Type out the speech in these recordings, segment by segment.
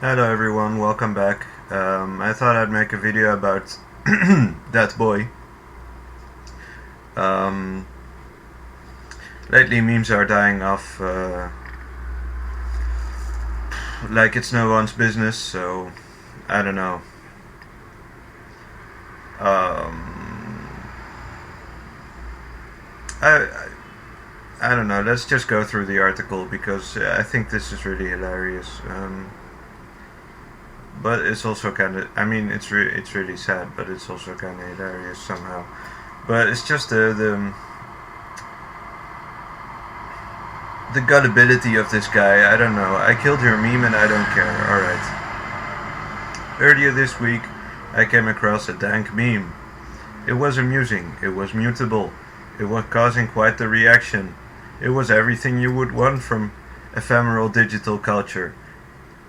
Hello everyone, welcome back. I thought I'd make a video about that boy. Um, Lately memes are dying off like it's no one's business, so I don't know. Um, I, I don't know, let's just go through the article because I think this is really hilarious. But it's also kind of, I mean, it's really sad, but it's also kind of hilarious somehow. But it's just the gullibility of this guy. I don't know. I killed your meme and I don't care. Alright. Earlier this week, I came across a dank meme. It was amusing. It was mutable. It was causing quite the reaction. It was everything you would want from ephemeral digital culture.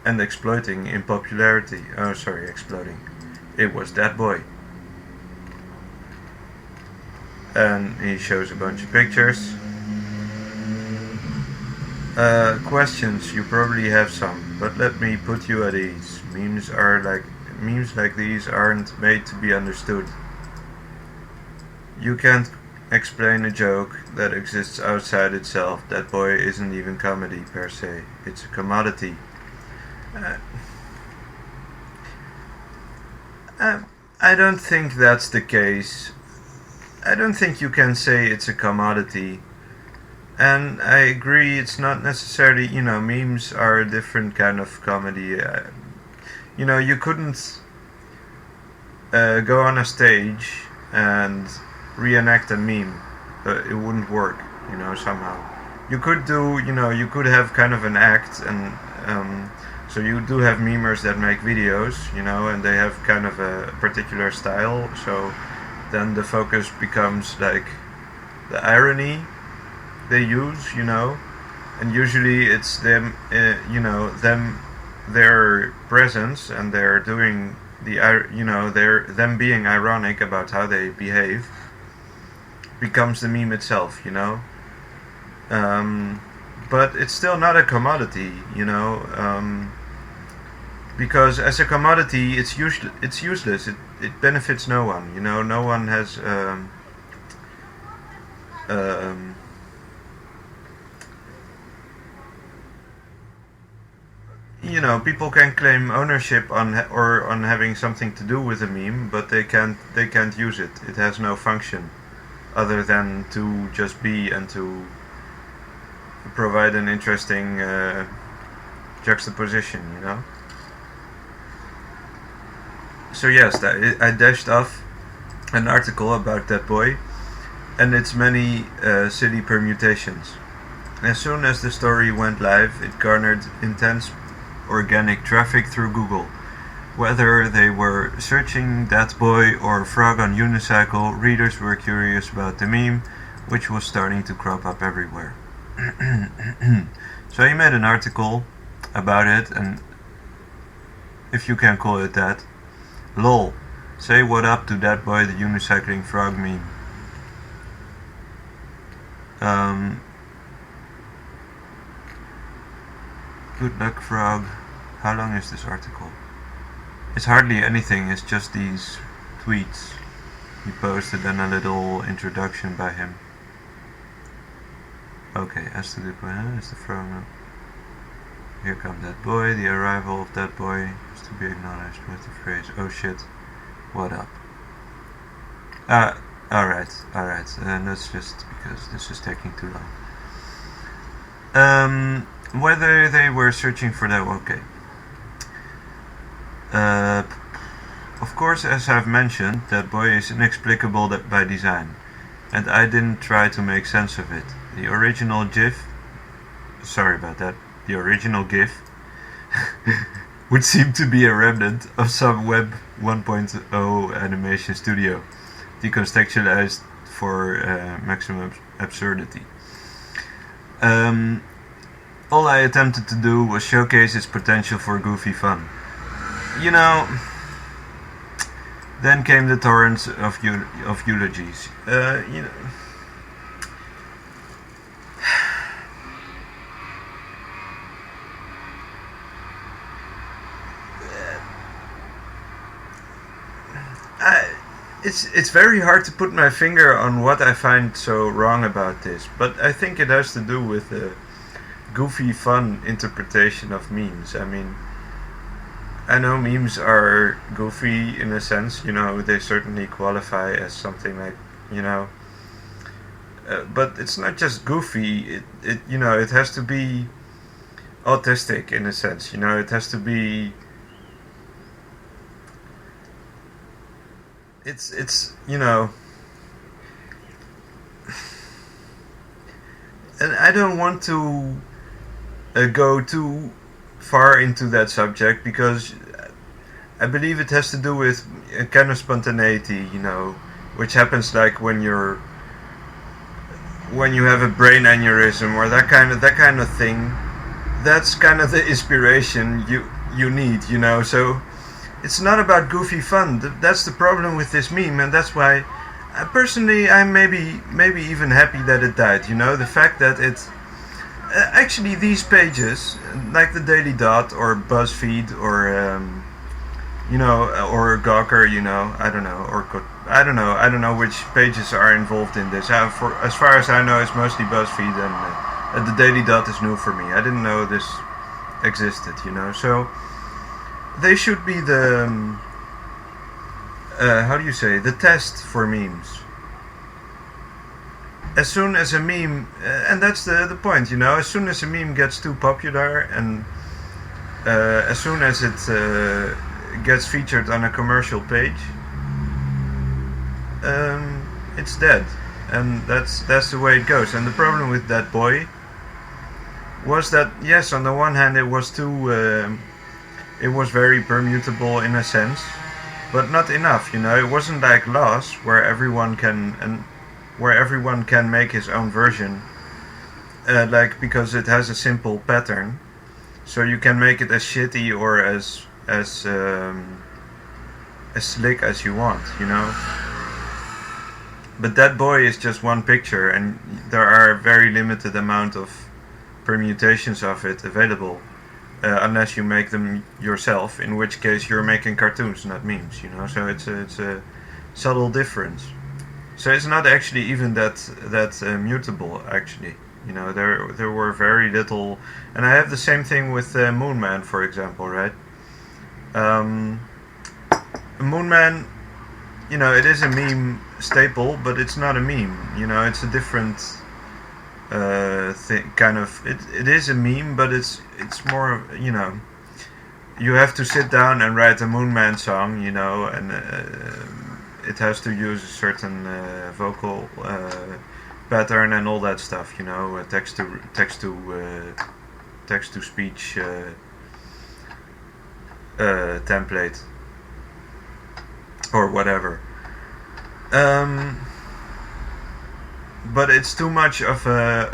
And exploiting in popularity. Oh, sorry, exploding. It was that boy. And he shows a bunch of pictures. Questions, you probably have some, but let me put you at ease. Memes like these aren't made to be understood. You can't explain a joke that exists outside itself. That boy isn't even comedy per se. It's a commodity. I don't think that's the case. I don't think you can say it's a commodity. And I agree, it's not necessarily, memes are a different kind of comedy. You couldn't go on a stage and reenact a meme. It wouldn't work, somehow. You could you could have kind of an act, and so you do have memers that make videos, and they have kind of a particular style. So then the focus becomes like the irony they use, and usually it's them, their presence, and they're doing they're them being ironic about how they behave becomes the meme itself, but it's still not a commodity, because as a commodity it's useless. It benefits no one, no one has um, people can claim ownership on having something to do with a meme, but they can't use it. It has no function other than to just be and to provide an interesting juxtaposition, So yes, I dashed off an article about that boy and its many silly permutations. As soon as the story went live, it garnered intense organic traffic through Google. Whether they were searching that boy or frog on unicycle, readers were curious about the meme, which was starting to crop up everywhere. So he made an article about it, and if you can call it that, lol, say what up to that boy, the unicycling frog meme. Good luck, frog. How long is this article? It's hardly anything, it's just these tweets he posted and a little introduction by him. Okay, as to the point, is the frog now. Here comes that boy, the arrival of that boy is to be acknowledged with the phrase, oh shit, what up? Alright, and that's just because this is taking too long. Whether they were searching for that, okay. Of course, as I've mentioned, that boy is inexplicable by design, and I didn't try to make sense of it. The original GIF would seem to be a remnant of some Web 1.0 animation studio, decontextualized for maximum absurdity. All I attempted to do was showcase its potential for goofy fun. Then came the torrents of eulogies. it's very hard to put my finger on what I find so wrong about this, but I think it has to do with the goofy, fun interpretation of memes. I mean, I know memes are goofy in a sense, they certainly qualify as something like, but it's not just goofy, it has to be autistic in a sense, it has to be, it's and I don't want to go too far into that subject because I believe it has to do with a kind of spontaneity, which happens like when you have a brain aneurysm or that kind of thing. That's kind of the inspiration you need, So it's not about goofy fun. That's the problem with this meme, and that's why personally I'm maybe even happy that it died. The fact that it's actually these pages, like the Daily Dot or BuzzFeed or or Gawker, I don't know which pages are involved in this. As far as I know, it's mostly BuzzFeed, and the Daily Dot is new for me. I didn't know this existed, So they should be the how do you say, the test for memes. As soon as a meme, and that's the point, as soon as a meme gets too popular and as soon as it gets featured on a commercial page, it's dead, and that's the way it goes. And the problem with Dat Boi was that, yes, on the one hand it was very permutable in a sense, but not enough. It wasn't like Loss where everyone can make his own version, because it has a simple pattern, so you can make it as shitty or as slick as you want, But Dat Boi is just one picture, and there are a very limited amount of permutations of it available, unless you make them yourself, in which case you're making cartoons, not memes, So it's a subtle difference. So it's not actually even that mutable, actually. There were very little, and I have the same thing with Moon Man, for example, right? Moon Man, it is a meme staple, but it's not a meme. It's a different thing, kind of. It is a meme, but it's more, you have to sit down and write a Moon Man song, and it has to use a certain vocal pattern and all that stuff, text to speech template or whatever. But it's too much of a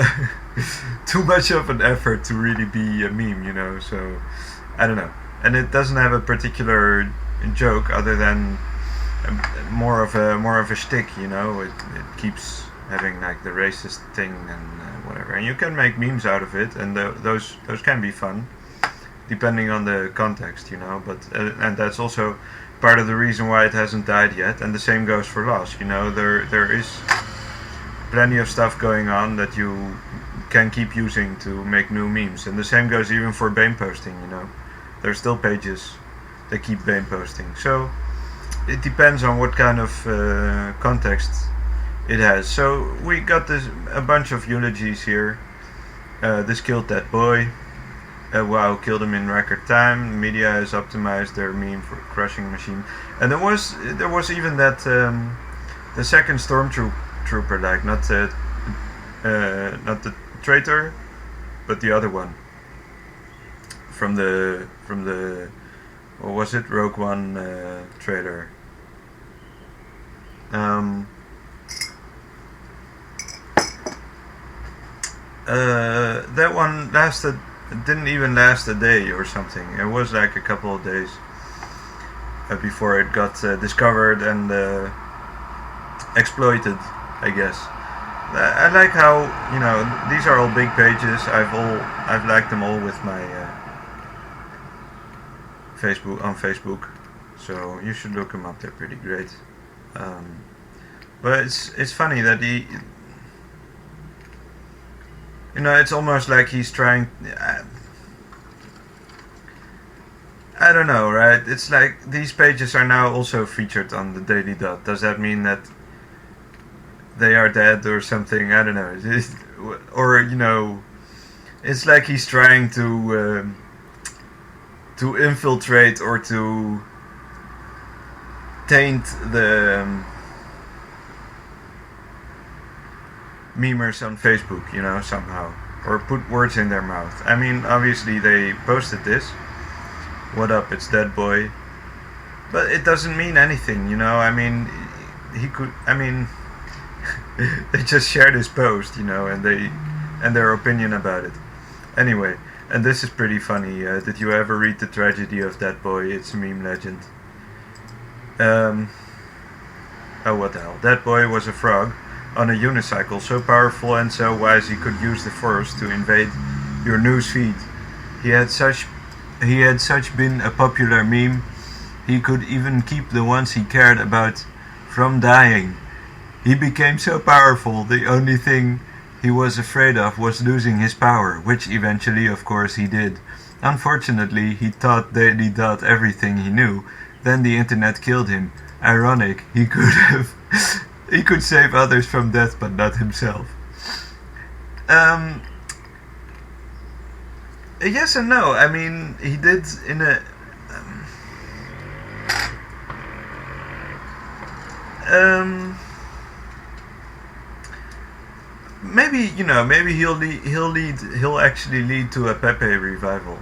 an effort to really be a meme, So I don't know, and it doesn't have a particular joke other than more of a shtick, It keeps having like the racist thing and whatever, and you can make memes out of it, and those can be fun, depending on the context, But and that's also part of the reason why it hasn't died yet, and the same goes for Lost. There is plenty of stuff going on that you can keep using to make new memes, and the same goes even for Bane posting. There's still pages that keep Bane posting, so it depends on what kind of context it has. So we got a bunch of eulogies here. This killed that boy. Wow, killed him in record time. Media has optimized their meme for crushing machine. And there was even that the second stormtrooper, like not the traitor, but the other one from the what was it, Rogue One trailer. That one didn't even last a day or something. It was like a couple of days before it got discovered and exploited, I guess. I like how these are all big pages. I've liked them all with my Facebook, so you should look them up. They're pretty great. Um, but it's funny that he, it's almost like he's trying. I don't know, right? It's like these pages are now also featured on the Daily Dot. Does that mean that they are dead or something? I don't know. Or it's like he's trying to infiltrate or to taint the memers on Facebook, somehow, or put words in their mouth. I mean, obviously they posted this. What up? It's that boy. But it doesn't mean anything, I mean, he could. I mean, they just shared his post, and their opinion about it. Anyway, and this is pretty funny. Did you ever read The Tragedy of That Boy? It's a meme legend. Oh, what the hell? That boy was a frog on a unicycle, so powerful and so wise he could use the force to invade your newsfeed. He had such been a popular meme, he could even keep the ones he cared about from dying. He became so powerful, the only thing he was afraid of was losing his power, which eventually, of course, he did. Unfortunately, he taught Daily Dot everything he knew. Then the internet killed him. Ironic, he could save others from death, but not himself. Yes and no. I mean, he did in a. Maybe maybe he'll actually lead to a Pepe revival.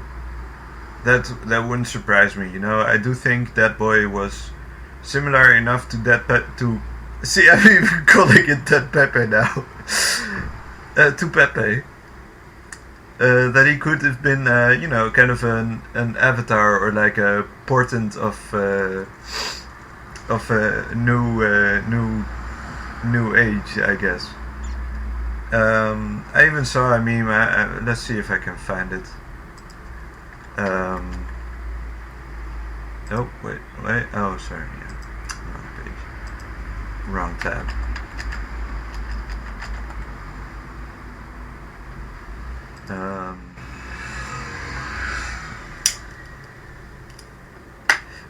That wouldn't surprise me. I do think That Boy was similar enough to to. See, I'm even calling it That Pepe now. To Pepe. That he could have been, kind of an avatar or like a portent of a new age, I guess. I even saw a meme. Let's see if I can find it. Oh wait. Oh, sorry. Yeah, wrong page. Wrong tab.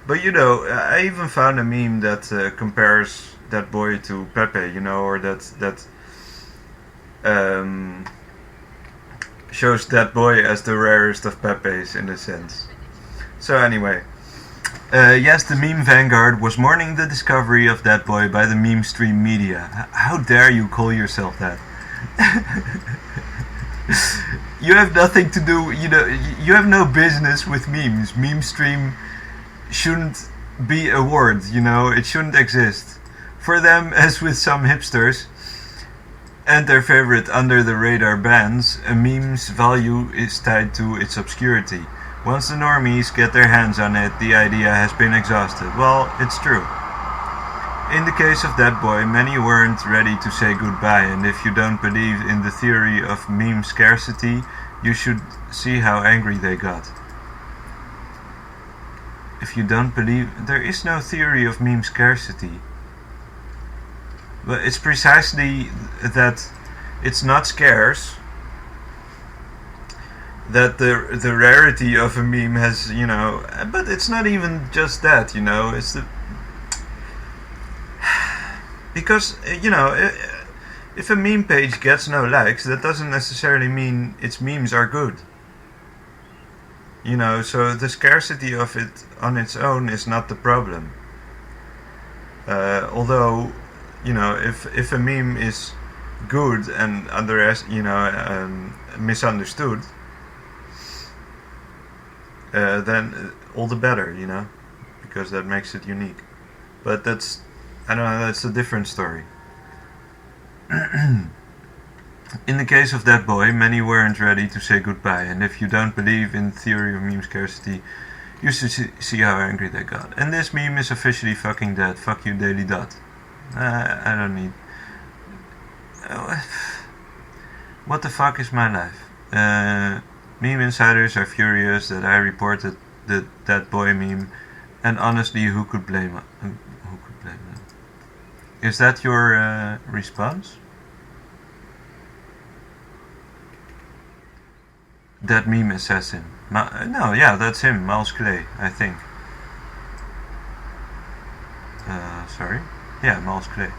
But I even found a meme that compares That Boy to Pepe, or that shows That Boy as the rarest of Pepes in a sense. So anyway, yes, the meme vanguard was mourning the discovery of That Boy by the meme stream media. How dare you call yourself that? You have nothing to do, you have no business with memes. Meme stream shouldn't be a word, it shouldn't exist. For them, as with some hipsters and their favorite under the radar bands, a meme's value is tied to its obscurity. Once the normies get their hands on it, the idea has been exhausted. Well, it's true. In the case of That Boy, many weren't ready to say goodbye, and if you don't believe in the theory of meme scarcity, you should see how angry they got. If you don't believe, there is no theory of meme scarcity. But it's precisely that it's not scarce, that the rarity of a meme has, but it's not even just that, it's the. Because, if a meme page gets no likes, that doesn't necessarily mean its memes are good. So the scarcity of it on its own is not the problem. Although, if a meme is good and misunderstood, then all the better, because that makes it unique. But that's a different story. In the case of That Boy, many weren't ready to say goodbye, and if you don't believe in the theory of meme scarcity, you should see how angry they got. And this meme is officially fucking dead. Fuck you, Daily Dot. I don't need. What the fuck is my life? Meme insiders are furious that I reported That Boy meme, and honestly, who could blame them? Is that your response? That meme assassin. No, yeah, that's him, Miles Clay, I think. Sorry? Yeah, Miles Clay.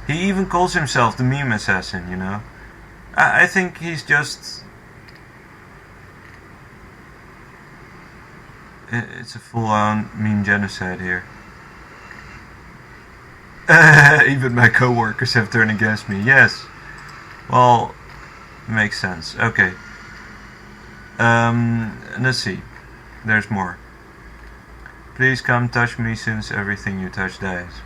He even calls himself the meme assassin, you know? I think he's just... It's a full-on meme genocide here. Even my co-workers have turned against me. Yes. Well, makes sense. Okay. Let's see. There's more. Please come touch me since everything you touch dies.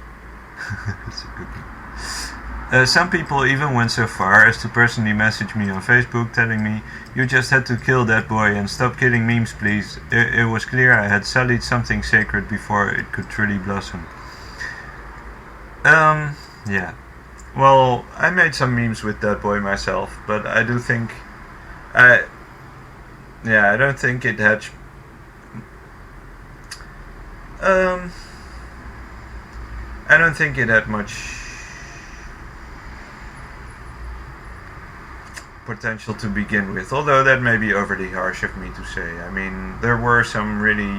That's a good one. Some people even went so far as to personally message me on Facebook telling me, "You just had to kill that boy and stop killing memes, please. It was clear I had sullied something sacred before it could truly blossom." Yeah. Well, I made some memes with that boy myself, but I do think... I don't think it had... I don't think it had much potential to begin with, although that may be overly harsh of me to say. I mean, there were some really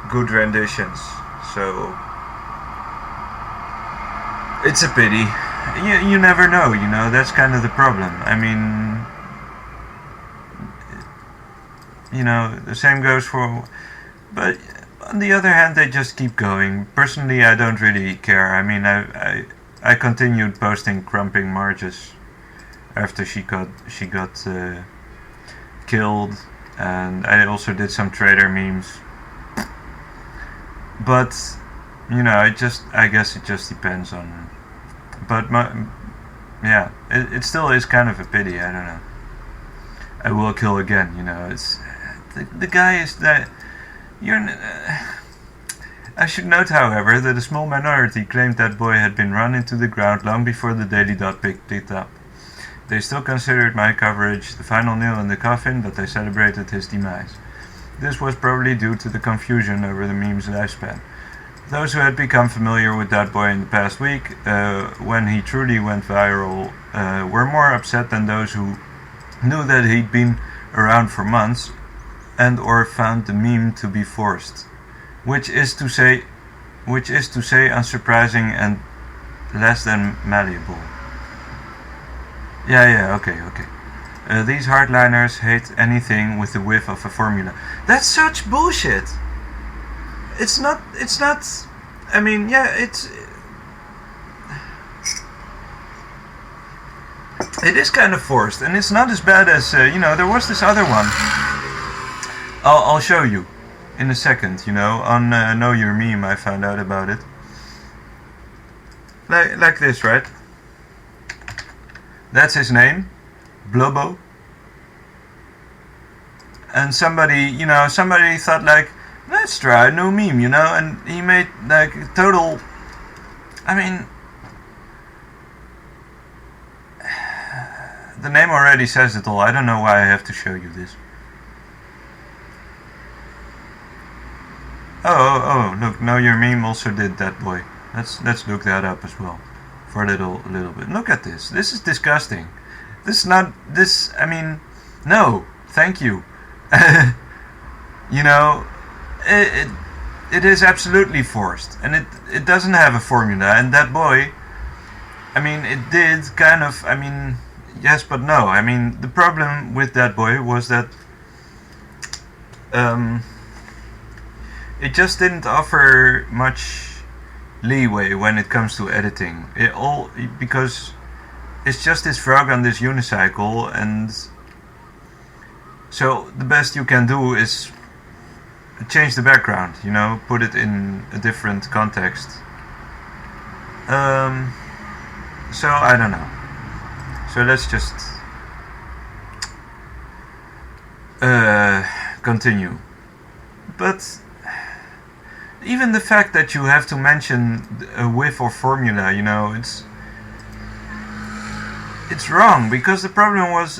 good renditions, so it's a pity. You never know, you know, that's kind of the problem. I mean, you know, the same goes for... But on the other hand, they just keep going. Personally, I don't really care. I mean, I continued posting Crumping Marges after she got killed, and I also did some traitor memes. But you know, I guess it just depends on. But it still is kind of a pity. I don't know. I will kill again. You know, it's the guy is that. I should note, however, that a small minority claimed that boy had been run into the ground long before the Daily Dot picked it up. They still considered my coverage the final nail in the coffin, but they celebrated his demise. This was probably due to the confusion over the meme's lifespan. Those who had become familiar with that boy in the past week, when he truly went viral, were more upset than those who knew that he'd been around for months and or found the meme to be forced, which is to say unsurprising and less than malleable. Okay. These hardliners hate anything with the whiff of a formula. That's such bullshit. It's not, I mean, yeah, it is kind of forced, and it's not as bad as, there was this other one. I'll show you in a second, on Know Your Meme I found out about it. Like this, right? That's his name, Blobo. And somebody thought like, let's try a new meme, and he made like total, I mean, the name already says it all. I don't know why I have to show you this. Oh, look, Know Your Meme also did That Boy. Let's look that up as well for a little bit. Look at this. This is disgusting. I mean, no, thank you. It is absolutely forced, and it doesn't have a formula. And That Boy, I mean, it did kind of, I mean, yes but no. I mean, the problem with That Boy was that it just didn't offer much leeway when it comes to editing. Because it's just this frog on this unicycle, and so the best you can do is change the background, put it in a different context. So I don't know. So let's just continue. But even the fact that you have to mention a whiff or formula, it's wrong, because the problem was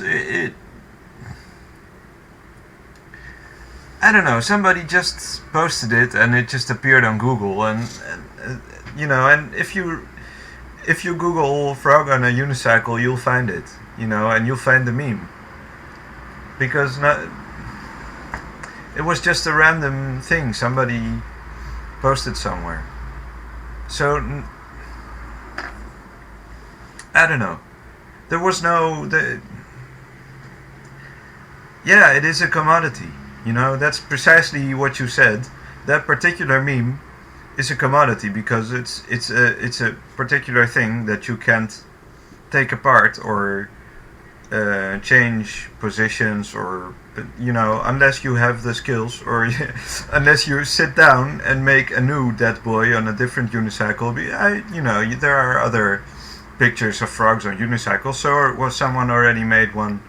I don't know, somebody just posted it and it just appeared on Google, and And if you Google frog on a unicycle, you'll find it, and you'll find the meme because it was just a random thing somebody posted somewhere. So I don't know. There was yeah, it is a commodity. That's precisely what you said. That particular meme is a commodity because it's a particular thing that you can't take apart or change positions or unless you have the skills or unless you sit down and make a new Dat Boi on a different unicycle. There are other pictures of frogs on unicycles, so was someone already made one,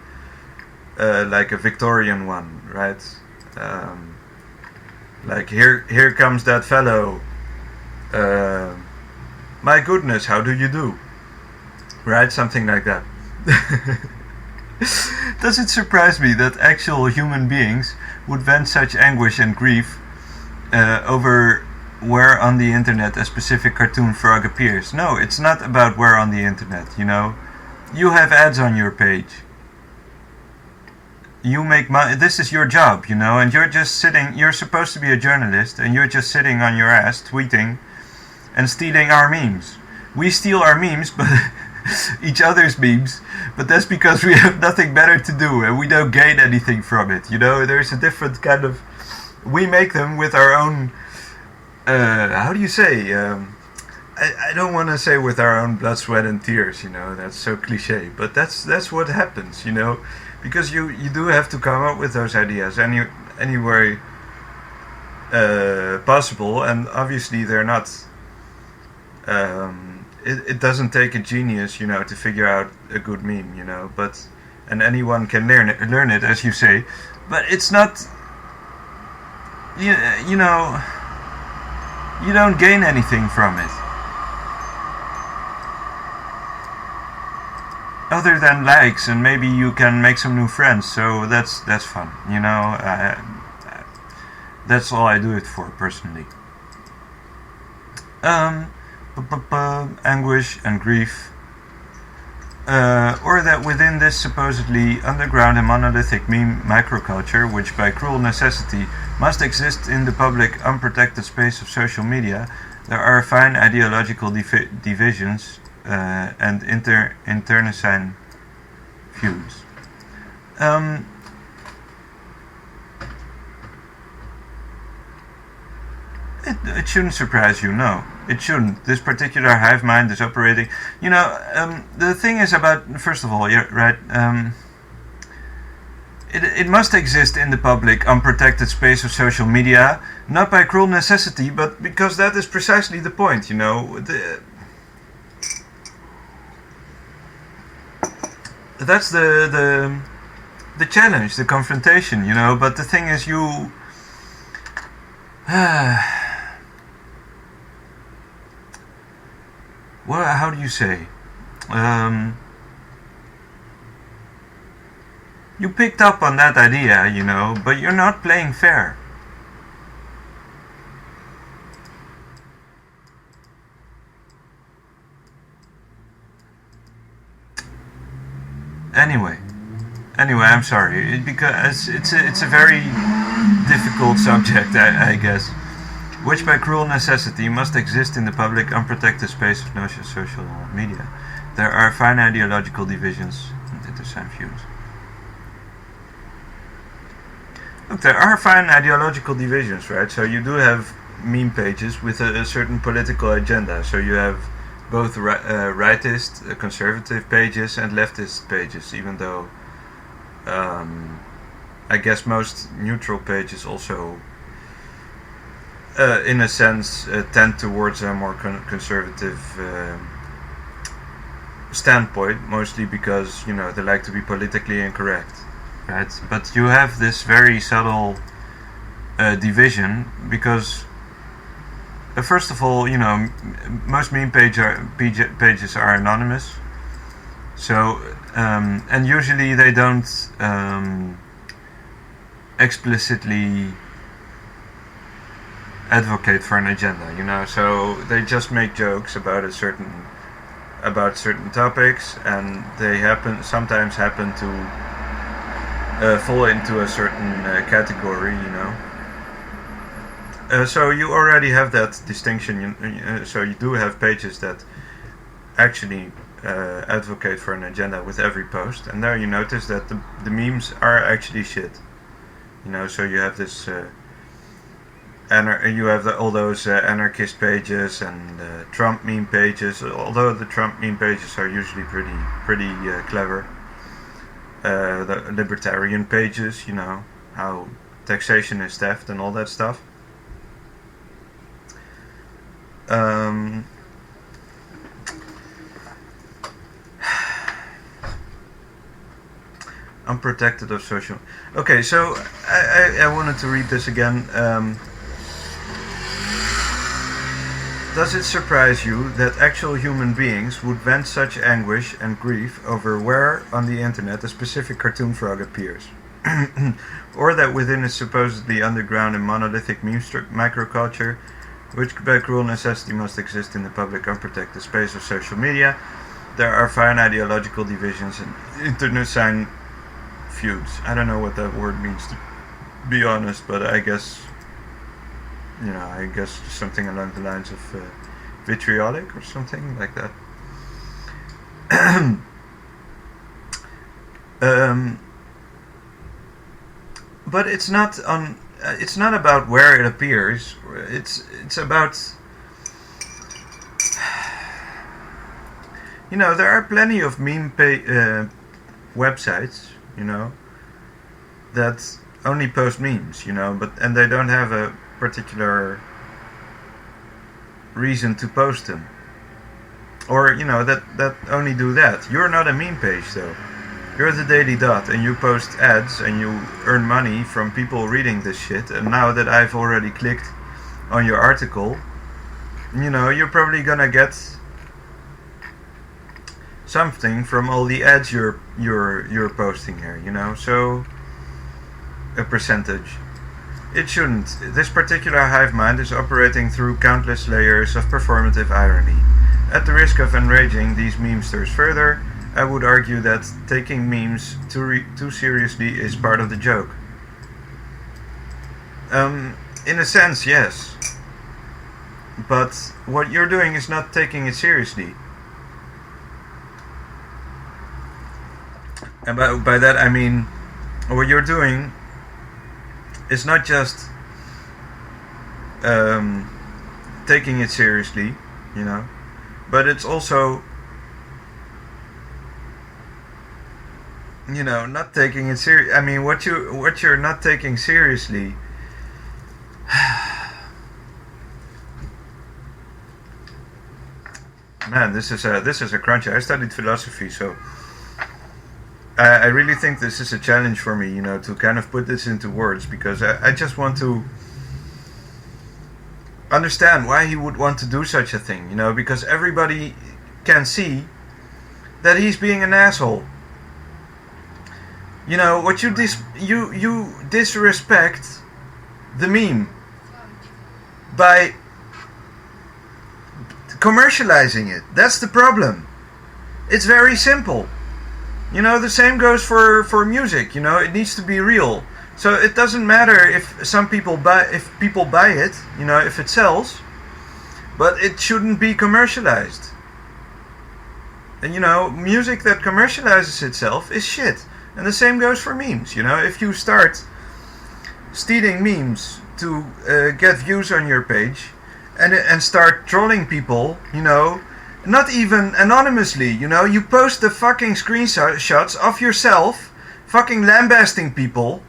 like a Victorian one, right? Like here comes that fellow. My goodness, how do you do? Right, something like that. Does it surprise me that actual human beings would vent such anguish and grief over where on the internet a specific cartoon frog appears? No, it's not about where on the internet, You have ads on your page. You make money. This is your job, and you're just sitting. You're supposed to be a journalist, and you're just sitting on your ass tweeting and stealing our memes. We steal our memes, but each other's memes, but that's because we have nothing better to do and we don't gain anything from it. There's a different kind of. We make them with our own. How do you say? I don't want to say with our own blood, sweat, and tears. That's so cliche, but that's what happens. Because you do have to come up with those ideas any way possible, and obviously they're not. It doesn't take a genius, to figure out a good meme, and anyone can learn it, as you say, but it's not. You don't gain anything from it. Other than likes, and maybe you can make some new friends, so that's fun, that's all I do it for, personally. Anguish and grief, or that within this supposedly underground and monolithic meme microculture, which by cruel necessity must exist in the public unprotected space of social media, there are fine ideological divisions and internecine feuds. It shouldn't surprise you, no. It shouldn't. This particular hive mind is operating. The thing is about, first of all, yeah, right, it must exist in the public unprotected space of social media, not by cruel necessity, but because that is precisely the point, That's the challenge, the confrontation, but the thing is well, how do you say? You picked up on that idea, but you're not playing fair. Anyway, I'm sorry, because it's a very difficult subject, I guess, which by cruel necessity must exist in the public unprotected space of social media. There are fine ideological divisions and internecine feuds. Look, there are fine ideological divisions, right? So you do have meme pages with a certain political agenda. So you have both rightist, conservative pages and leftist pages, even though I guess most neutral pages also, in a sense, tend towards a more conservative standpoint, mostly because, they like to be politically incorrect, right? But you have this very subtle division because first of all, most meme pages are anonymous. So, and usually they don't explicitly advocate for an agenda, you know. So they just make jokes about certain topics, and they sometimes happen to fall into a certain category, you know. So you already have that distinction. So you do have pages that actually advocate for an agenda with every post, and there you notice that the memes are actually shit. You know, so you have this, you have all those anarchist pages and Trump meme pages. Although the Trump meme pages are usually pretty clever. The libertarian pages, you know, how taxation is theft and all that stuff. Unprotected of social. Okay, so I wanted to read this again. Does it surprise you that actual human beings would vent such anguish and grief over where on the internet a specific cartoon frog appears? Or that within a supposedly underground and monolithic meme microculture, which by cruel necessity must exist in the public unprotected space of social media, there are fine ideological divisions and internecine feuds. I don't know what that word means, to be honest, but I guess, you know, I guess something along the lines of vitriolic or something like that. But it's not on. It's not about where it appears. It's about. You know, there are plenty of meme websites, you know, that only post memes, you know, and they don't have a particular reason to post them, or you know, that only do that. You're not a meme page though. You're the Daily Dot, and you post ads and you earn money from people reading this shit. And now that I've already clicked on your article, you know, you're probably gonna get something from all the ads you're posting here, you know. So a percentage. It shouldn't. This particular hive mind is operating through countless layers of performative irony. At the risk of enraging these memesters further, I would argue that taking memes too seriously is part of the joke. In a sense, yes. But what you're doing is not taking it seriously. And by that I mean, what you're doing is not just taking it seriously, you know, but it's also, you know, not taking it serious. I mean, what you're not taking seriously. Man, this is a cruncher. I studied philosophy, so I really think this is a challenge for me, you know, to kind of put this into words, because I just want to understand why he would want to do such a thing, you know, because everybody can see that he's being an asshole. You know, what you disrespect the meme by commercializing it. That's the problem. It's very simple. You know, the same goes for music. You know, it needs to be real. So it doesn't matter if people buy it, you know, if it sells, but it shouldn't be commercialized. And you know, music that commercializes itself is shit. And the same goes for memes. You know, if you start stealing memes to get views on your page, and start trolling people, you know, not even anonymously, you know, you post the fucking screenshots of yourself fucking lambasting people,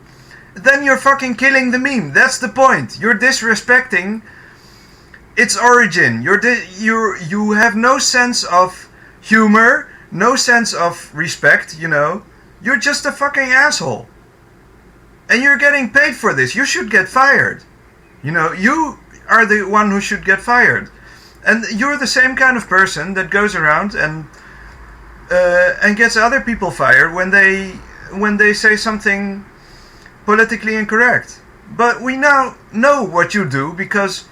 then you're fucking killing the meme. That's the point. You're disrespecting its origin. You have no sense of humor, no sense of respect, you know. You're just a fucking asshole. And you're getting paid for this. You should get fired. You know, you are the one who should get fired. And you're the same kind of person that goes around and gets other people fired when they say something politically incorrect. But we now know what you do, because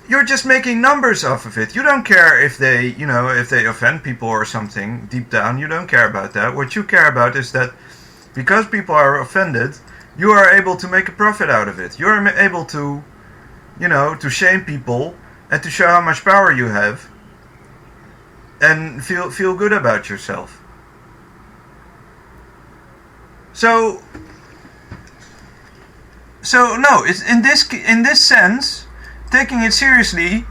you're just making numbers off of it. You don't care if they, if they offend people or something deep down. You don't care about that. What you care about is that because people are offended, you are able to make a profit out of it. You're able to, to shame people and to show how much power you have and feel good about yourself. So no, it's in this sense, taking it seriously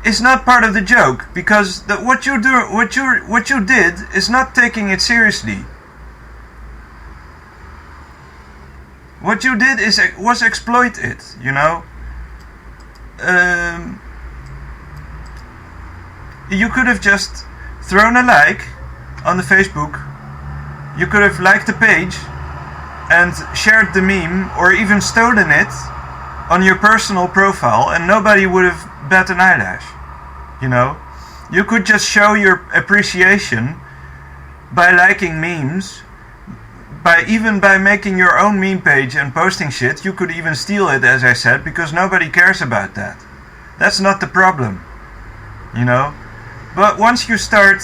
is not part of the joke, because what you did is not taking it seriously. What you did was exploit it, You could have just thrown a like on the Facebook. You could have liked the page and shared the meme, or even stolen it on your personal profile, and nobody would have bat an eyelash. You could just show your appreciation by liking memes, by making your own meme page and posting shit. You could even steal it, as I said, because nobody cares about that. That's not the problem, But once you start,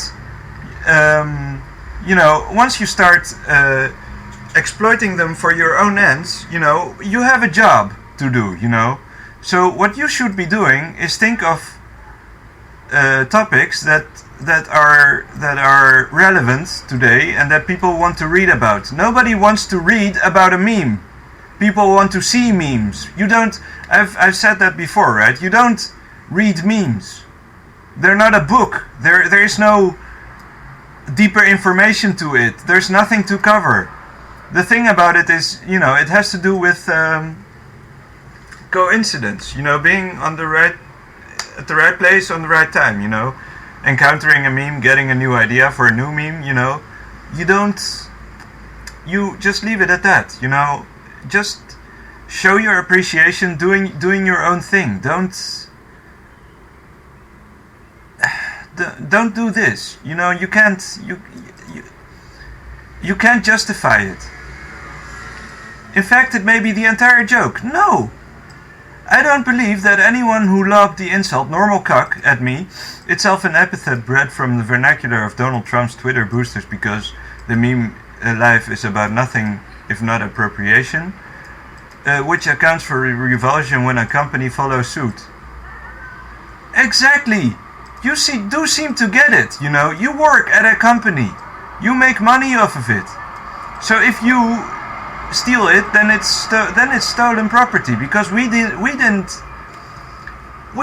exploiting them for your own ends, you have a job to do, So what you should be doing is think of topics that are relevant today and that people want to read about. Nobody wants to read about a meme. People want to see memes. I've said that before, right? You don't read memes. They're not a book. There is no deeper information to it. There's nothing to cover. The thing about it is, it has to do with coincidence, being at the right place on the right time, encountering a meme, getting a new idea for a new meme, you just leave it at that, just show your appreciation doing your own thing. Don't do this, you can't justify it. In fact, it may be the entire joke. No! I don't believe that anyone who lobbed the insult "normal cuck" at me, itself an epithet bred from the vernacular of Donald Trump's Twitter boosters, because the meme life is about nothing if not appropriation, which accounts for revulsion when a company follows suit. Exactly! You do seem to get it, You work at a company. You make money off of it. So if you steal it, then it's stolen property, because we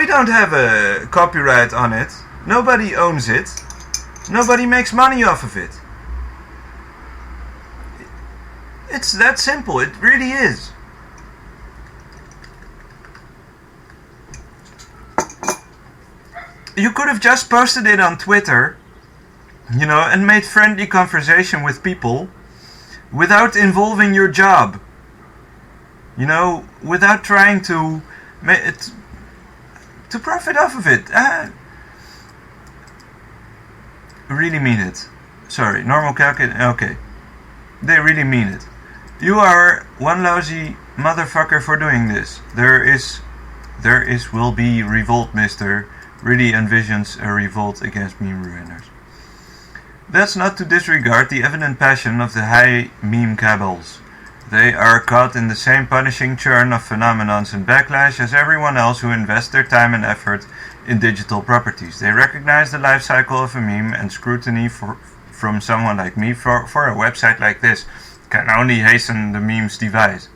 don't have a copyright on it. Nobody owns it. Nobody makes money off of it. It's that simple. It really is. You could have just posted it on Twitter, and made friendly conversation with people without involving your job. Without trying to profit off of it. Really mean it. Sorry, normal calculation. Okay. They really mean it. You are one lousy motherfucker for doing this. Will be revolt, mister. Really envisions a revolt against meme ruiners. That's not to disregard the evident passion of the high meme cabals. They are caught in the same punishing churn of phenomenons and backlash as everyone else who invests their time and effort in digital properties. They recognize the life cycle of a meme, and scrutiny from someone like me for a website like this can only hasten the meme's demise.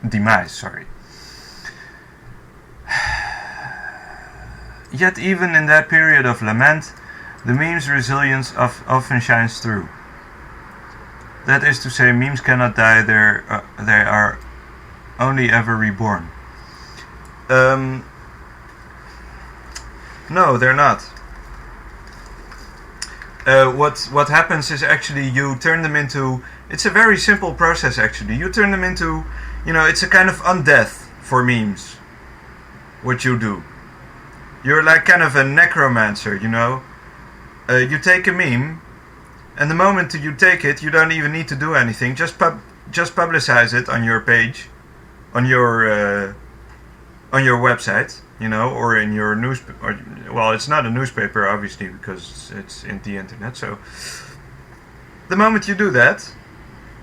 Yet even in that period of lament, the meme's resilience often shines through. That is to say, memes cannot die, they are only ever reborn. No, they're not. What happens is actually you turn them into... It's a very simple process actually. You turn them into... it's a kind of undeath for memes. What you do. You're like kind of a necromancer, you take a meme, and the moment you take it, you don't even need to do anything. Just publicize it on your page, on your website, or in your newspaper. Well, it's not a newspaper, obviously, because it's in the internet. So the moment you do that,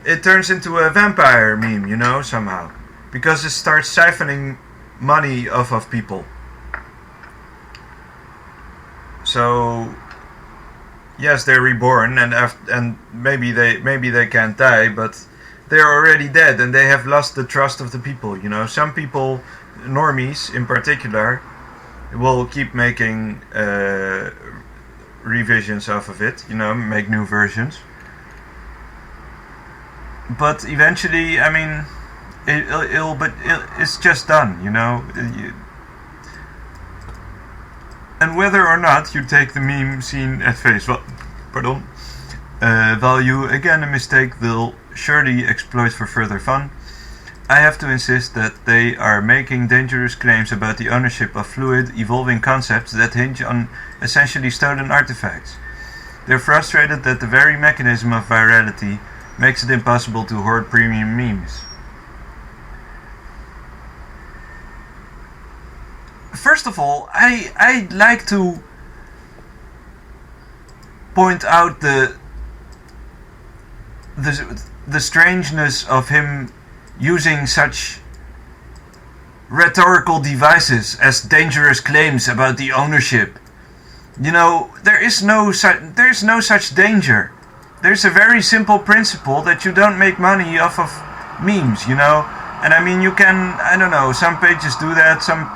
it turns into a vampire meme, somehow, because it starts siphoning money off of people. So yes, they're reborn, and maybe they can't die, but they're already dead, and they have lost the trust of the people. Some people, normies in particular, will keep making revisions off of it. Make new versions. But eventually, I mean, it's just done. And whether or not you take the meme scene at face value, again, a mistake they'll surely exploit for further fun, I have to insist that they are making dangerous claims about the ownership of fluid, evolving concepts that hinge on essentially stolen artifacts. They're frustrated that the very mechanism of virality makes it impossible to hoard premium memes. First of all, I'd like to point out the strangeness of him using such rhetorical devices as dangerous claims about the ownership. There's no such danger. There's a very simple principle that you don't make money off of memes, And I mean, you can, I don't know, some pages do that, some,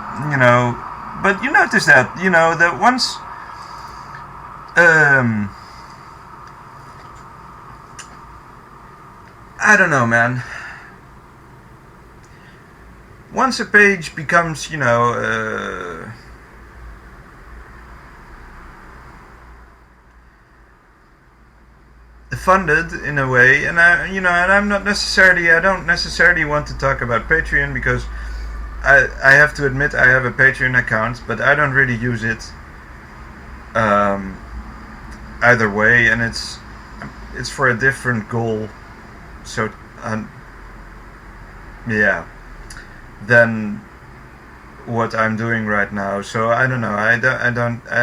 but you notice that, that once, I don't know, man. Once a page becomes, funded in a way, and I don't necessarily want to talk about Patreon, because I have to admit I have a Patreon account, but I don't really use it either way, and it's for a different goal, so than what I'm doing right now. So I don't know. I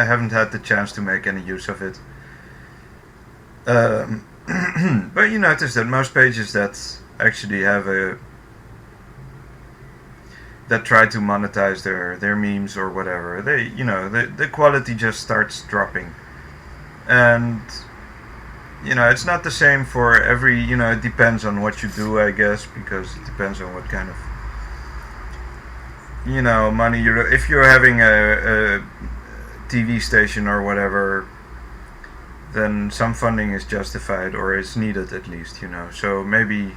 haven't had the chance to make any use of it. But you notice that most pages that actually have that try to monetize their memes or whatever, the quality just starts dropping, and it's not the same for every, it depends on what you do, I guess, because it depends on what kind of money if you're having a TV station or whatever, then some funding is justified, or is needed at least, so maybe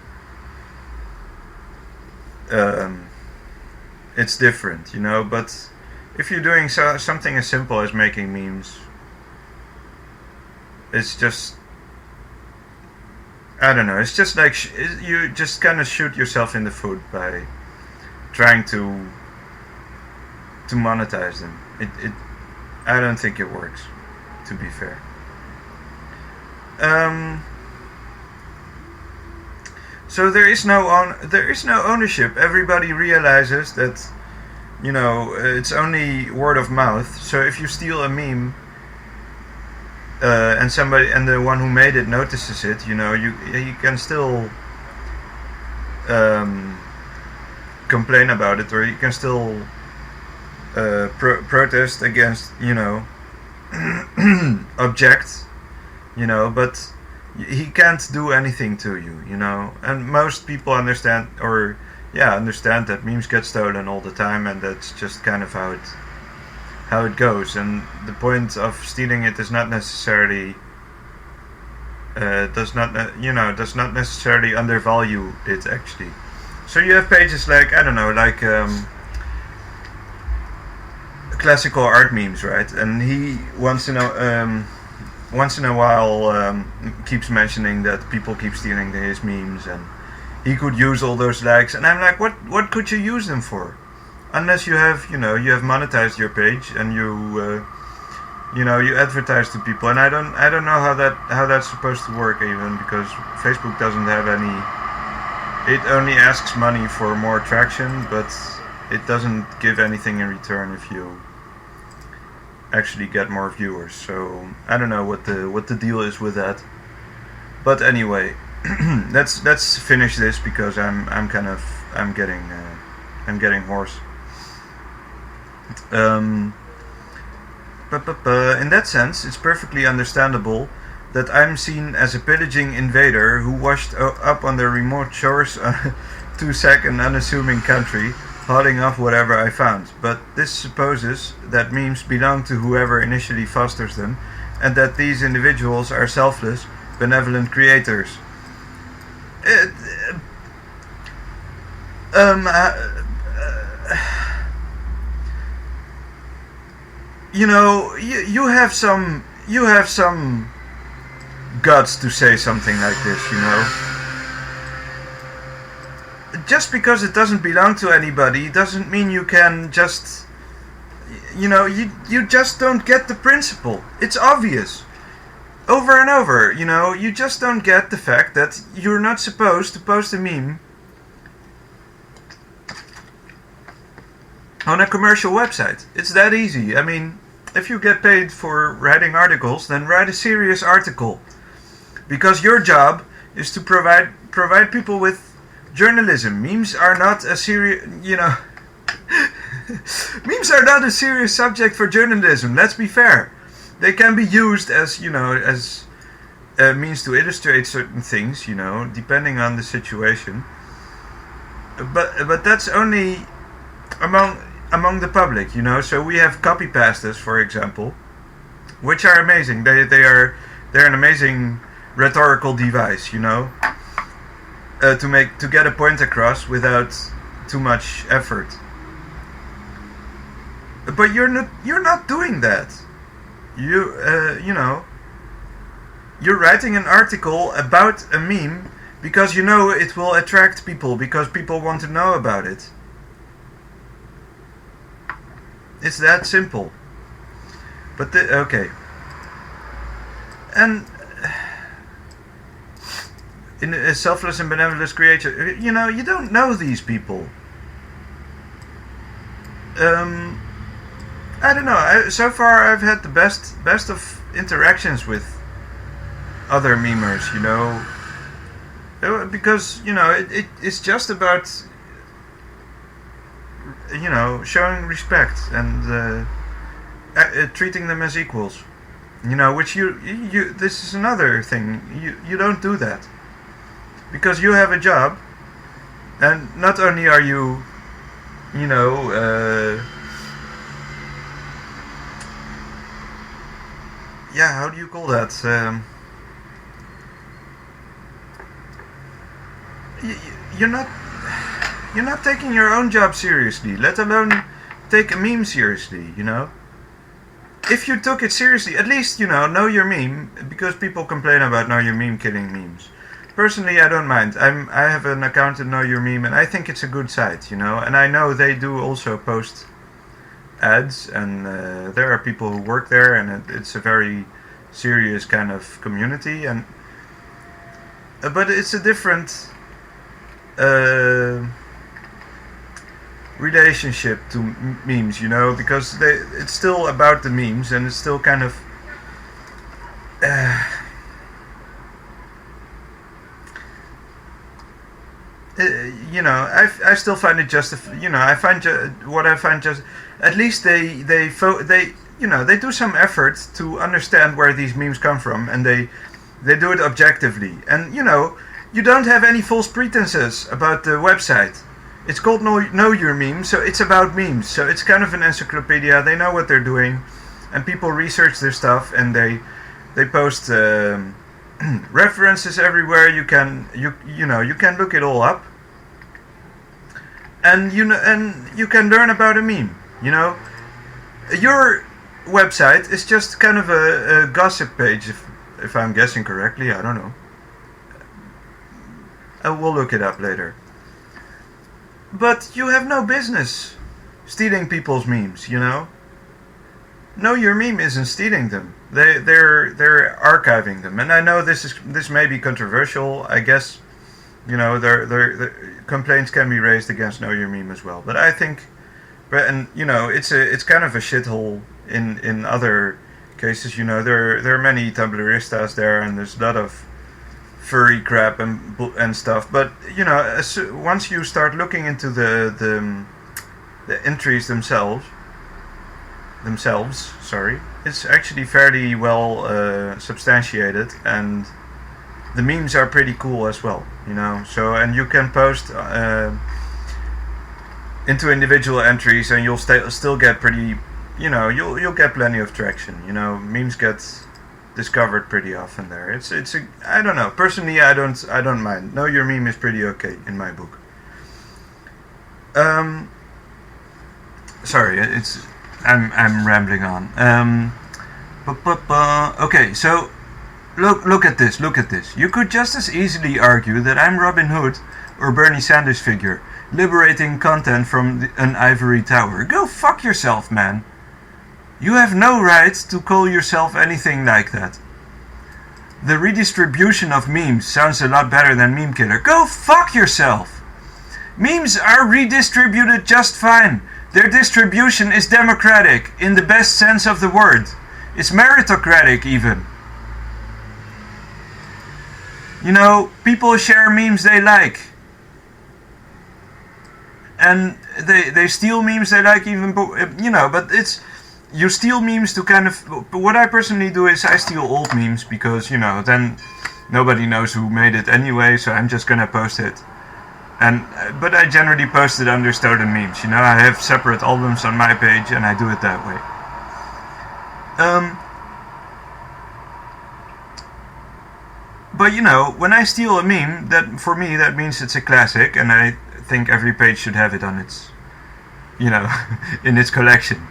it's different, but if you're doing something as simple as making memes, it's just, I don't know, it's just like you just kind of shoot yourself in the foot by trying to monetize them. I don't think it works, to be fair. So there is no ownership. Everybody realizes that it's only word of mouth. So if you steal a meme, and the one who made it notices it, you can still complain about it, or you can still protest against, object, but he can't do anything to you, and most people understand that memes get stolen all the time, and that's just kind of how it goes, and the point of stealing it is not necessarily does not necessarily undervalue it, actually. So you have pages like, I don't know, like classical art memes, right? And he once in a while keeps mentioning that people keep stealing his memes, and he could use all those likes. And I'm like, what could you use them for? Unless you have monetized your page and you advertise to people. And I don't know how that's supposed to work, even, because Facebook doesn't have any. It only asks money for more traction, but it doesn't give anything in return if you actually get more viewers. So I don't know what the deal is with that. But anyway, let's finish this because I'm getting hoarse. In that sense, it's perfectly understandable that I'm seen as a pillaging invader who washed up on the remote shores to sack an unassuming country, hauling off whatever I found. But this supposes that memes belong to whoever initially fosters them, and that these individuals are selfless, benevolent creators. You know, you have some guts to say something like this, you know. Just because it doesn't belong to anybody doesn't mean you can just, you know, you just don't get the principle. It's obvious. Over and over, you know, you just don't get the fact that you're not supposed to post a meme on a commercial website. It's that easy. I mean, if you get paid for writing articles, then write a serious article. Because your job is to provide people with journalism. Memes are not a serious, you know, memes are not a serious subject for journalism. Let's be fair. They can be used as, you know, as a means to illustrate certain things, you know, depending on the situation. But that's only among the public, you know. So we have copy pastas, for example, which are amazing. They're an amazing rhetorical device, you know, to get a point across without too much effort. But you're not doing that. You know, you're writing an article about a meme because you know it will attract people, because people want to know about it. It's that simple. But okay. And in a selfless and benevolent creator, you know, you don't know these people. I don't know. So far, I've had the best of interactions with other memers, you know, because, you know, it's just about, you know, showing respect and treating them as equals, you know, which you this is another thing. You don't do that because you have a job, and not only are you, you know, yeah, how do you call that? You're not taking your own job seriously, let alone take a meme seriously, you know? If you took it seriously, at least, you know your meme, because people complain about Know Your Meme killing memes. Personally, I don't mind. I have an account at Know Your Meme, and I think it's a good site, you know? And I know they do also post ads, and there are people who work there, and it's a very serious kind of community, and but it's a different relationship to memes, you know, because it's still about the memes, and it's still kind of you know, I still find it you know, I find what I find just, at least they you know, they do some effort to understand where these memes come from, and they do it objectively, and you know, you don't have any false pretenses about the website. It's called Know Your Meme, so it's about memes, so it's kind of an encyclopedia. They know what they're doing, and people research their stuff, and they post references everywhere. You can look it all up, and you can learn about a meme. You know, your website is just kind of a gossip page, if I'm guessing correctly. I don't know. We'll look it up later. But you have no business stealing people's memes, you know. Know Your Meme isn't stealing them. They're archiving them, and I know this may be controversial. I guess, you know, there complaints can be raised against Know Your Meme as well. But I think And it's kind of a shithole in other cases. There are many Tumblristas there, and there's a lot of furry crap and stuff. But once you start looking into the entries themselves, sorry, it's actually fairly well substantiated, and the memes are pretty cool as well. So, and you can post into individual entries, and you'll still get pretty, you'll get plenty of traction. Memes get discovered pretty often there. I don't know. Personally, I don't mind. No, your meme is pretty okay in my book. Sorry, I'm rambling on. Okay, so look at this. You could just as easily argue that I'm Robin Hood or Bernie Sanders figure, liberating content from an ivory tower. Go fuck yourself, man. You have no right to call yourself anything like that. The redistribution of memes sounds a lot better than meme killer. Go fuck yourself. Memes are redistributed just fine. Their distribution is democratic, in the best sense of the word. It's meritocratic even. People share memes they like. And they steal memes they like even, but you steal memes to kind of... What I personally do is I steal old memes because, then nobody knows who made it anyway, so I'm just gonna post it. But I generally post it under stolen memes, I have separate albums on my page and I do it that way. But when I steal a meme, that for me that means it's a classic, and I think every page should have it on its, in its collection.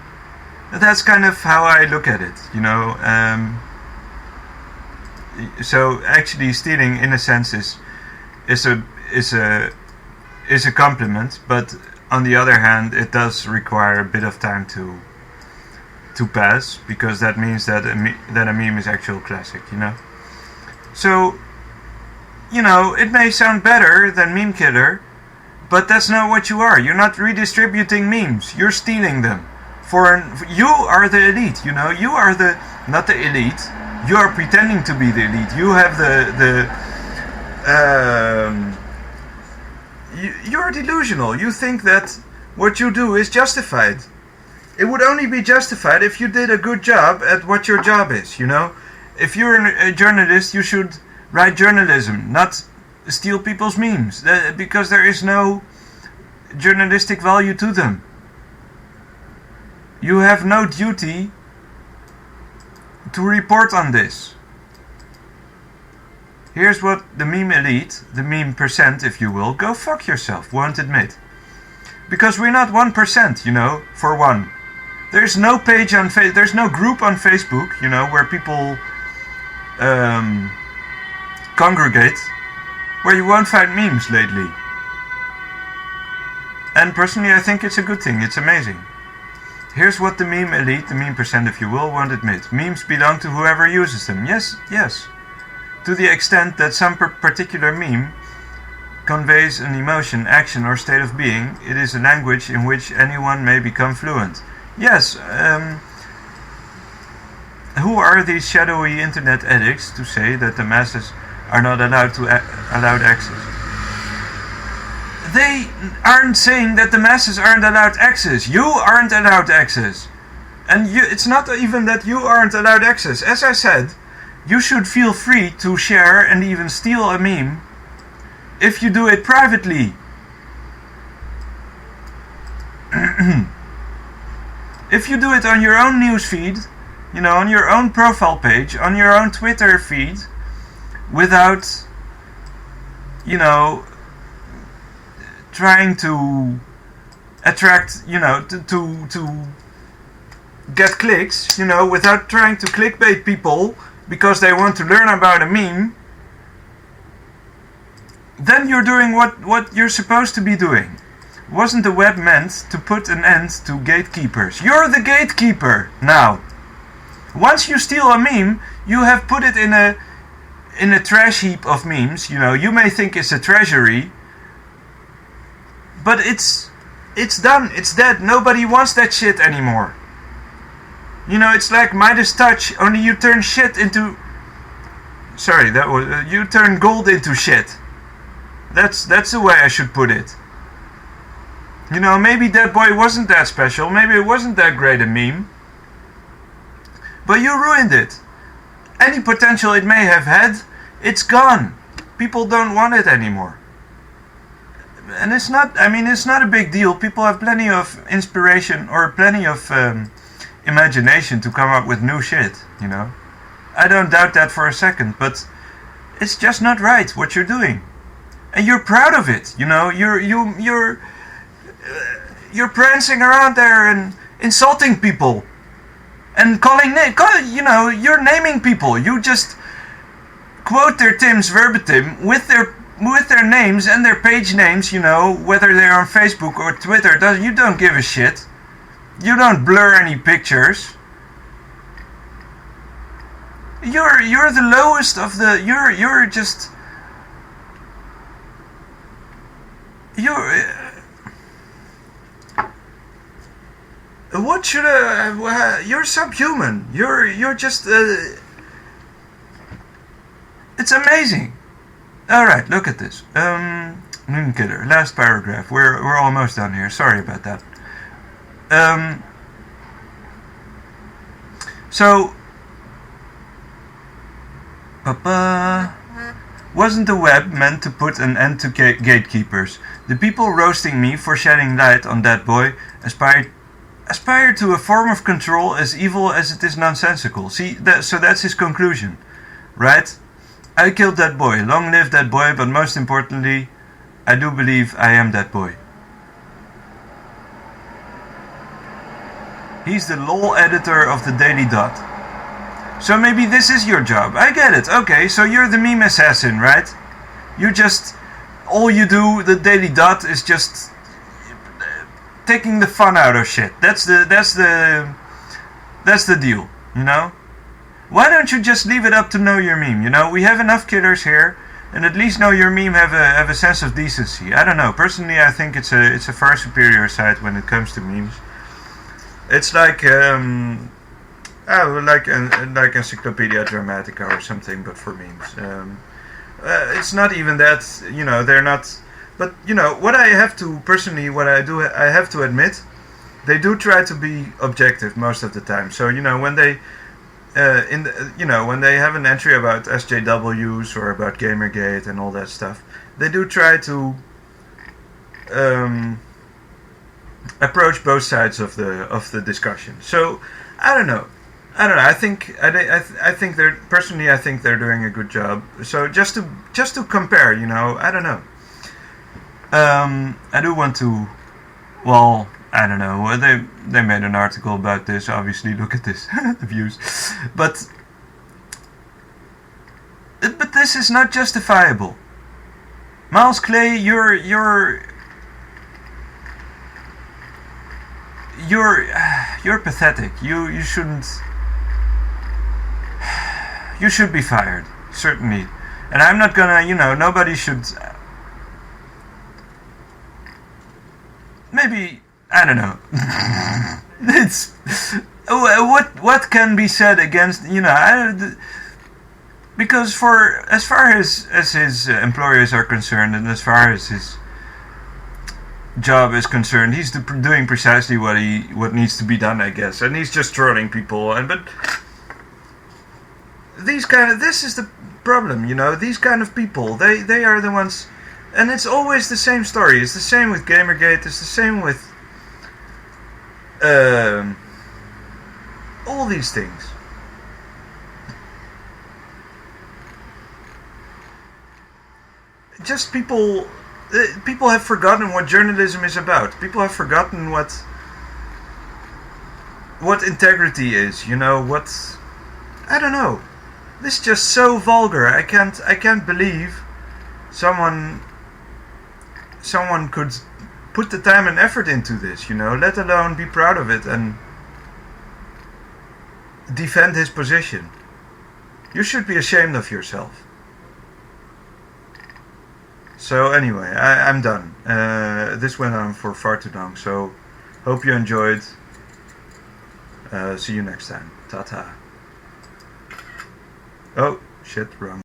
That's kind of how I look at it, So actually, stealing, in a sense, is a compliment, but on the other hand, it does require a bit of time to pass, because that means that a meme is actual classic, So, it may sound better than meme killer, but that's not what you are. You're not redistributing memes. You're stealing them. You are the elite, you are not the elite. You are pretending to be the elite. You have you're delusional. You think that what you do is justified. It would only be justified if you did a good job at what your job is, If you're a journalist, you should write journalism, not steal people's memes, because there is no journalistic value to them. You have no duty to report on this. Here's what the meme elite, the meme percent if you will, go fuck yourself, won't admit. Because we're not 1%, for one. There's no page on there's no group on Facebook, where people congregate, where you won't find memes lately. And personally I think it's a good thing, it's amazing. Here's what the meme elite, the meme percent if you will, won't admit. Memes belong to whoever uses them. Yes. To the extent that some particular meme conveys an emotion, action or state of being, it is a language in which anyone may become fluent. Yes, who are these shadowy internet addicts to say that the masses are not allowed access? They aren't saying that the masses aren't allowed access. You aren't allowed access. And it's not even that you aren't allowed access. As I said, you should feel free to share and even steal a meme if you do it privately. If you do it on your own newsfeed, on your own profile page, on your own Twitter feed, without, trying to attract, to get clicks, without trying to clickbait people because they want to learn about a meme, then you're doing what you're supposed to be doing. Wasn't the web meant to put an end to gatekeepers? You're the gatekeeper now. Once you steal a meme, you have put it in a trash heap of memes. You may think it's a treasury, but it's It's done. It's dead. Nobody wants that shit anymore. You know, it's like Midas touch. Only you turn shit into. Sorry, that was you turn gold into shit. That's the way I should put it. You know, maybe Dat Boi wasn't that special. Maybe it wasn't that great a meme. But you ruined it. Any potential it may have had, it's gone. People don't want it anymore. And it's not, I mean, it's not a big deal. People have plenty of inspiration or plenty of imagination to come up with new shit, you know. I don't doubt that for a second, but it's just not right what you're doing. And you're proud of it, you know. You're prancing around there and insulting people. And you know, you're naming people. You just quote their Tims verbatim with their names and their page names, you know, whether they're on Facebook or Twitter. You don't give a shit. You don't blur any pictures. You're the lowest of the. You're just. What should you're subhuman. You're just. It's amazing. All right, look at this. Moon Killer. Last paragraph. We're almost done here. Sorry about that. So. Wasn't the web meant to put an end to gatekeepers? The people roasting me for shedding light on Dat Boi aspire to a form of control as evil as it is nonsensical. See, so that's his conclusion, right? I killed Dat Boi. Long live Dat Boi, but most importantly, I do believe I am Dat Boi. He's the LOL editor of the Daily Dot. So maybe this is your job. I get it. Okay, so you're the meme assassin, right? You just... all you do, the Daily Dot, is just... taking the fun out of shit. That's the deal, you know? Why don't you just leave it up to Know Your Meme, you know? We have enough killers here, and at least Know Your Meme have a sense of decency. I don't know. Personally, I think it's a far superior site when it comes to memes. It's like like Encyclopedia Dramatica or something, but for memes. It's not even that, you know, they're not. But you know what I have to personally, I have to admit, they do try to be objective most of the time. So you know when they, when they have an entry about SJWs or about Gamergate and all that stuff, they do try to approach both sides of the discussion. So I don't know. I think they're personally. I think they're doing a good job. So just to compare, you know, I don't know. I do want to. Well, I don't know. They made an article about this. Obviously, look at this, the views. But this is not justifiable. Miles Clay, you're pathetic. You shouldn't. You should be fired, certainly. And I'm not gonna, you know, nobody should. Maybe, I don't know. It's what can be said against, you know, because for as far as his employers are concerned, and as far as his job is concerned, he's doing precisely what needs to be done, I guess, and he's just trolling people. But this is the problem, you know. These kind of people, they are the ones, and it's always the same story. It's the same with Gamergate. It's the same with all these things. Just people have forgotten what journalism is about. People have forgotten what integrity is. You know what? I don't know. This is just so vulgar. I can't believe someone could put the time and effort into this, you know, let alone be proud of it and defend his position. You should be ashamed of yourself. So anyway, I'm done. This went on for far too long, so hope you enjoyed. See you next time. Ta-ta. Oh, shit, wrong.